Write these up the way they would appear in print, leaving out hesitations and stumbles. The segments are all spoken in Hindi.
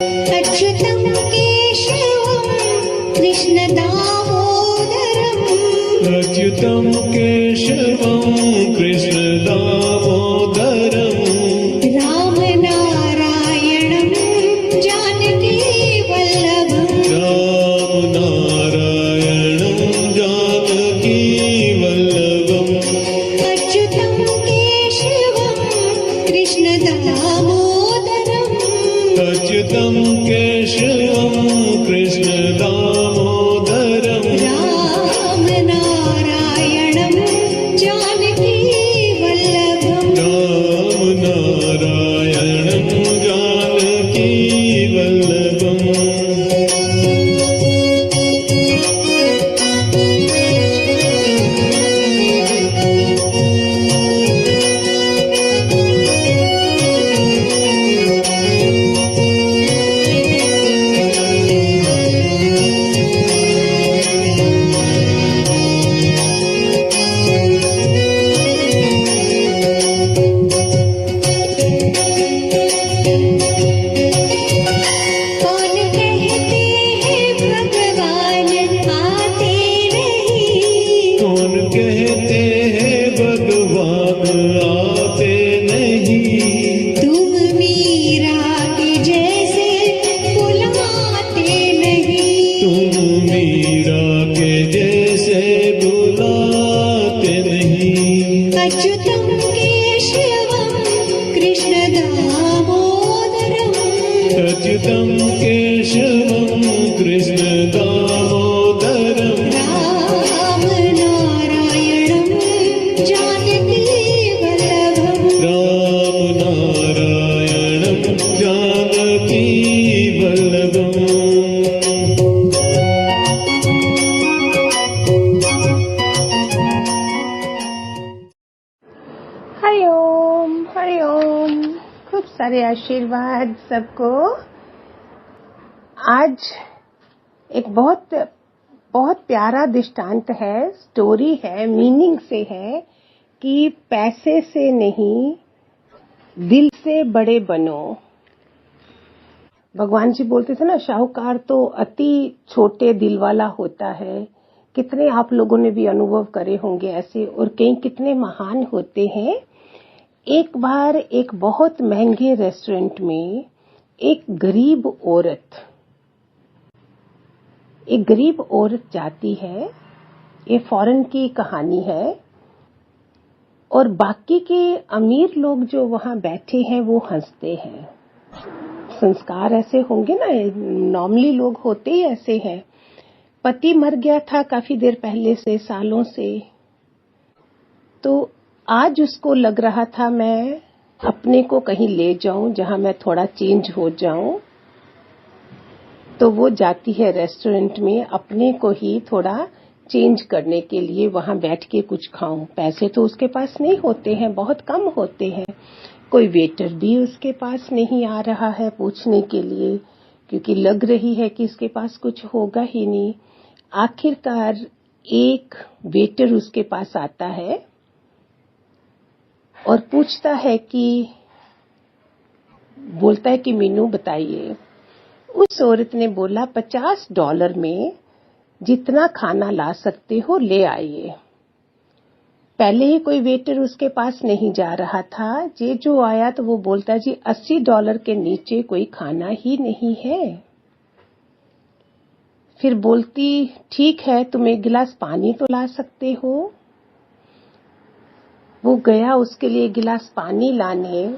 अच्युतं केशवं कृष्णदामोदरम् अच्युतं केशवं कृष्णदामोदरम् रामनारायणं जानकीवल्लभम् रामनारायणं जानकीवल्लभम् अच्युतं केशवं कृष्णदामोदरम् अच्युतं केशवं कृष्णदामोदरम् रामनारायणं जानकीवल्लभम् रामनारायणं जानकीवल्लभम् कौन कहते हैं भगवान आते नहीं कौन कहते हैं भगवान आते नहीं तुम मीरा के जैसे बुलाते नहीं तुम मीरा के जैसे बुलाते नहीं अच्युतं केशवं कृष्णदामोदरम् अच्युतं केशवं कृष्णदामोदरम् रामनारायणं जानकीवल्लभम् रामनारायणं जानकीवल्लभम् हरिओम खूब सारे आशीर्वाद सबको। आज एक बहुत बहुत प्यारा दृष्टांत है, स्टोरी है, मीनिंग से है कि पैसे से नहीं दिल से बड़े बनो। भगवान जी बोलते थे ना, शाहूकार तो अति छोटे दिल वाला होता है। कितने आप लोगों ने भी अनुभव करे होंगे ऐसे, और कई कितने महान होते हैं। एक बार एक बहुत महंगे रेस्टोरेंट में एक गरीब औरत जाती है। ये फॉरेन की कहानी है। और बाकी के अमीर लोग जो वहां बैठे हैं वो हंसते हैं। संस्कार ऐसे होंगे ना, नॉर्मली लोग होते ही ऐसे हैं। पति मर गया था काफी देर पहले से, सालों से। तो आज उसको लग रहा था मैं अपने को कहीं ले जाऊं जहां मैं थोड़ा चेंज हो जाऊं। तो वो जाती है रेस्टोरेंट में अपने को ही थोड़ा चेंज करने के लिए, वहां बैठ के कुछ खाऊं। पैसे तो उसके पास नहीं होते हैं, बहुत कम होते हैं। कोई वेटर भी उसके पास नहीं आ रहा है पूछने के लिए, क्योंकि लग रही है कि इसके पास कुछ होगा ही नहीं। आखिरकार एक वेटर उसके पास आता है और पूछता है कि, बोलता है कि मेनू बताइए। उस औरत ने बोला, $50 में जितना खाना ला सकते हो ले आइए। पहले ही कोई वेटर उसके पास नहीं जा रहा था। ये जो आया तो वो बोलता, जी $80 के नीचे कोई खाना ही नहीं है। फिर बोलती, ठीक है तुम एक गिलास पानी तो ला सकते हो। वो गया उसके लिए गिलास पानी लाने।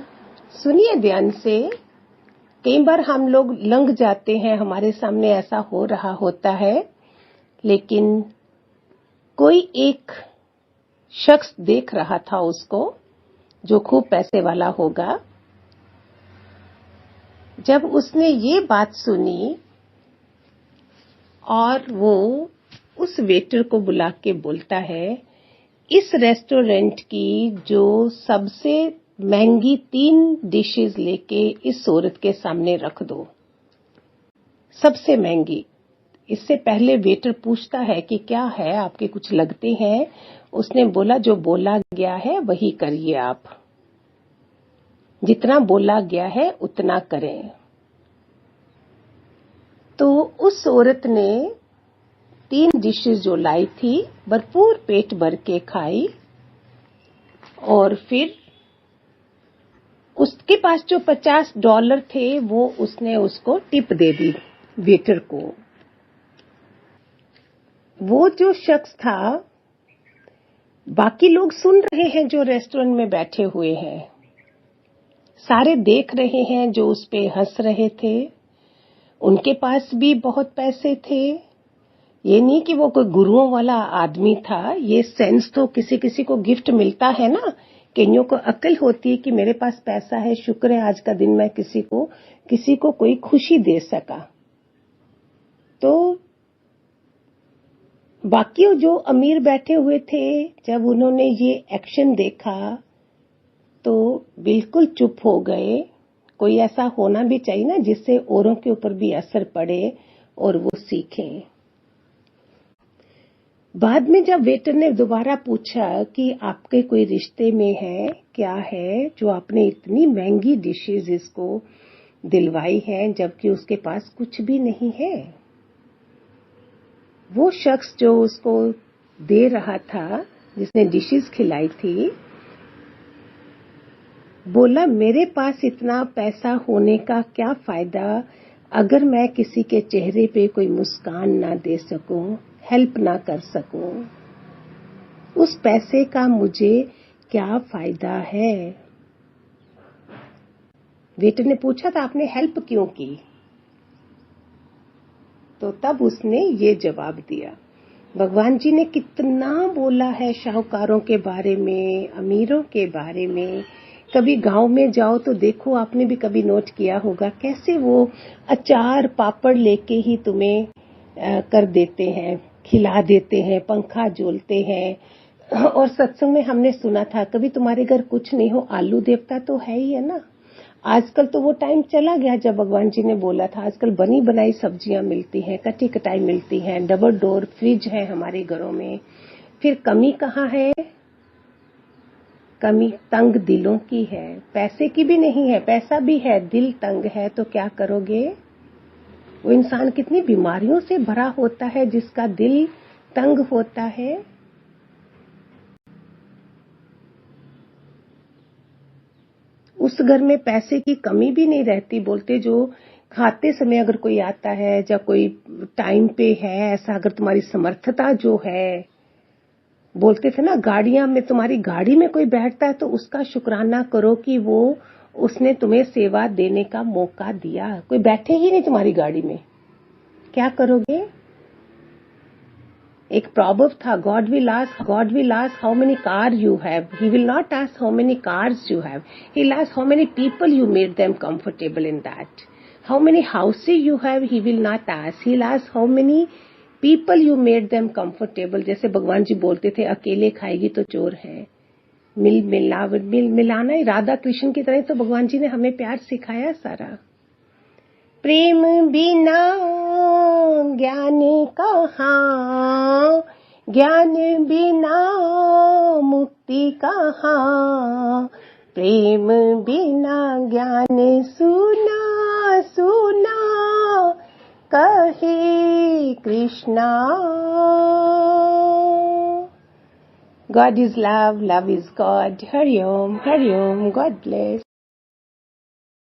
सुनिए ध्यान से, कई बार हम लोग लंघ जाते हैं, हमारे सामने ऐसा हो रहा होता है, लेकिन कोई एक शख्स देख रहा था उसको, जो खूब पैसे वाला होगा। जब उसने ये बात सुनी और वो उस वेटर को बुला के बोलता है, इस रेस्टोरेंट की जो सबसे महंगी 3 डिशेस लेके इस औरत के सामने रख दो, सबसे महंगी। इससे पहले वेटर पूछता है कि क्या है, आपके कुछ लगते हैं। उसने बोला, जो बोला गया है वही करिए, आप जितना बोला गया है उतना करें। उस औरत ने 3 डिशेस जो लाई थी भरपूर पेट भर के खाई और फिर उसके पास जो $50 थे वो उसने उसको टिप दे दी वेटर को। वो जो शख्स था, बाकी लोग सुन रहे हैं जो रेस्टोरेंट में बैठे हुए हैं, सारे देख रहे हैं जो उस पे हंस रहे थे। उनके पास भी बहुत पैसे थे, ये नहीं कि वो कोई गुरुओं वाला आदमी था। ये सेंस तो किसी किसी को गिफ्ट मिलता है ना, कईयों को अक्ल होती है कि मेरे पास पैसा है, शुक्र है आज का दिन मैं किसी को कोई खुशी दे सका। तो बाकी जो अमीर बैठे हुए थे, जब उन्होंने ये एक्शन देखा तो बिल्कुल चुप हो गए। कोई ऐसा होना भी चाहिए ना जिससे औरों के ऊपर भी असर पड़े और वो सीखें। बाद में जब वेटर ने दोबारा पूछा कि आपके कोई रिश्ते में है, क्या है जो आपने इतनी महंगी डिशेस इसको दिलवाई है जबकि उसके पास कुछ भी नहीं है। वो शख्स जो उसको दे रहा था, जिसने डिशेस खिलाई थी, बोला मेरे पास इतना पैसा होने का क्या फायदा अगर मैं किसी के चेहरे पे कोई मुस्कान ना दे सकूं, हेल्प ना कर सकूं। उस पैसे का मुझे क्या फायदा है। वेटर ने पूछा था आपने हेल्प क्यों की, तो तब उसने ये जवाब दिया। भगवान जी ने कितना बोला है शाहूकारों के बारे में, अमीरों के बारे में। कभी गांव में जाओ तो देखो, आपने भी कभी नोट किया होगा कैसे वो अचार पापड़ लेके ही तुम्हें कर देते हैं, खिला देते हैं, पंखा झोलते हैं। और सत्संग में हमने सुना था कभी तुम्हारे घर कुछ नहीं हो, आलू देवता तो है ही है ना। आजकल तो वो टाइम चला गया जब भगवान जी ने बोला था। आजकल बनी बनाई सब्जियां मिलती हैं, कटी कटाई मिलती हैं, डबल डोर फ्रिज है हमारे घरों में। फिर कमी कहाँ है? कमी तंग दिलों की है, पैसे की भी नहीं है। पैसा भी है, दिल तंग है तो क्या करोगे? वो इंसान कितनी बीमारियों से भरा होता है जिसका दिल तंग होता है। उस घर में पैसे की कमी भी नहीं रहती। बोलते जो खाते समय अगर कोई आता है या कोई टाइम पे है, ऐसा अगर तुम्हारी समर्थता जो है, बोलते थे ना गाड़ियां में, तुम्हारी गाड़ी में कोई बैठता है तो उसका शुक्राना करो कि वो उसने तुम्हें सेवा देने का मौका दिया। कोई बैठे ही नहीं तुम्हारी गाड़ी में, क्या करोगे? एक प्रॉवर्ब था, God will ask how many cars you have. He will not ask how many cars you have. He'll ask how many people you made them comfortable in that. How many houses you have, he will not ask. He'll ask how many people you made them comfortable. जैसे भगवान जी बोलते थे अकेले खाएगी तो चोर है। मिलाना ही राधा कृष्ण की तरह तो भगवान जी ने हमें प्यार सिखाया सारा। प्रेम बिना ज्ञान कहाँ, ज्ञान बिना मुक्ति कहाँ, प्रेम बिना ज्ञान सुना सुना कहे Krishna. God is love, love is God. Hari Om, God bless.